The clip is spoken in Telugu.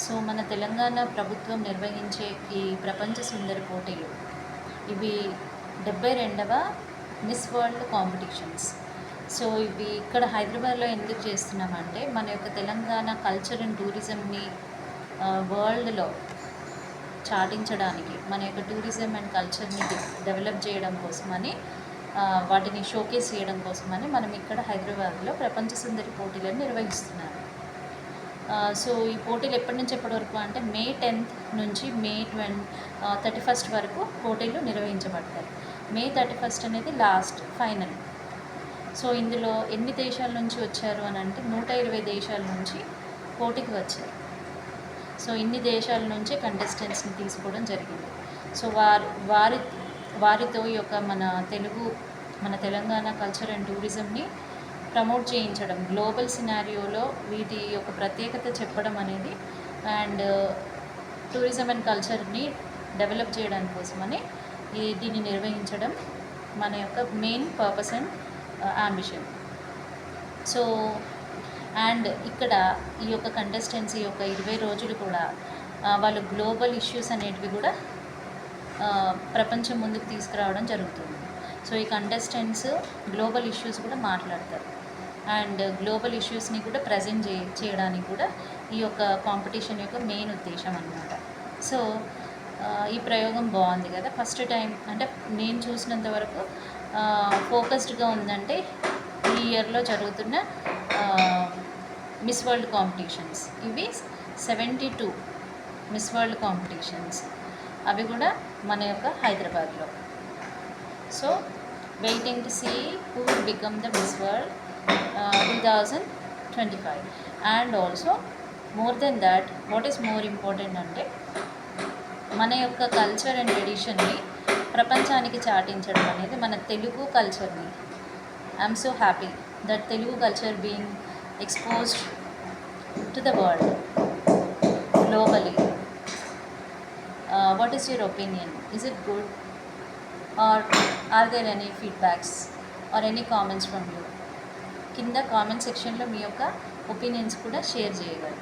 సో మన తెలంగాణ ప్రభుత్వం నిర్వహించే ఈ ప్రపంచ సుందరి పోటీలు ఇవి 72వ మిస్ వరల్డ్ కాంపిటీషన్స్. సో ఇవి ఇక్కడ హైదరాబాద్లో ఎందుకు చేస్తున్నామంటే మన యొక్క తెలంగాణ కల్చర్ అండ్ టూరిజంని వరల్డ్లో చాటించడానికి, మన యొక్క టూరిజం అండ్ కల్చర్ని డెవలప్ చేయడం కోసమని, వాటిని షోకేస్ చేయడం కోసమని మనం ఇక్కడ హైదరాబాద్లో ప్రపంచ సుందరి పోటీలను నిర్వహిస్తున్నాము. సో ఈ పోటీలు ఎప్పటి నుంచి ఎప్పటి వరకు అంటే మే 10th నుంచి మే 31st వరకు పోటీలు నిర్వహించబడతాయి. మే 31st అనేది లాస్ట్ ఫైనల్. సో ఇందులో ఎన్ని దేశాల నుంచి వచ్చారు అని అంటే 120 దేశాల నుంచి పోటీకి వచ్చారు. సో ఇన్ని దేశాల నుంచి కంటెస్టెంట్స్ని తీసుకోవడం జరిగింది. సో వారితో ఈ యొక్క మన తెలంగాణ కల్చర్ అండ్ టూరిజంని ప్రమోట్ చేయించడం, గ్లోబల్ సినారియోలో వీటి యొక్క ప్రత్యేకత చెప్పడం అనేది, అండ్ టూరిజం అండ్ కల్చర్ని డెవలప్ చేయడానికి కోసమని దీన్ని నిర్వహించడం మన యొక్క main purpose and ambition. So and ఇక్కడ ఈ యొక్క కంటెస్టెంట్స్ యొక్క 20 రోజులు కూడా వాళ్ళు గ్లోబల్ ఇష్యూస్ అనేటివి కూడా ప్రపంచం ముందుకు తీసుకురావడం జరుగుతుంది. సో ఈ కంటెస్టెంట్స్ గ్లోబల్ ఇష్యూస్ కూడా మాట్లాడతారు, అండ్ గ్లోబల్ ఇష్యూస్ని కూడా ప్రజెంట్ చేయడానికి కూడా ఈ యొక్క కాంపిటీషన్ యొక్క మెయిన్ ఉద్దేశం అన్నమాట. సో ఈ ప్రయోగం బాగుంది కదా. ఫస్ట్ టైం అంటే నేను చూసినంత వరకు ఫోకస్డ్గా ఉందంటే ఈ ఇయర్లో జరుగుతున్న మిస్ వరల్డ్ కాంపిటీషన్స్. ఇవి 72 మిస్ వరల్డ్ కాంపిటీషన్స్, అవి కూడా మన యొక్క హైదరాబాద్లో. So waiting to see who will become the miss world 2025. And also more than that, what is more important అంటే మన యొక్క కల్చర్ అండ్ ట్రెడిషన్ని ప్రపంచానికి చాటించడం అనేది, మన తెలుగు కల్చర్ని. I'm so happy that Telugu culture being exposed to the world globally. What is your opinion? Is it good, or are there any feedbacks or any comments from you? కింద కామెంట్ సెక్షన్లో మీ యొక్క ఒపీనియన్స్ కూడా షేర్ చేయగలరు.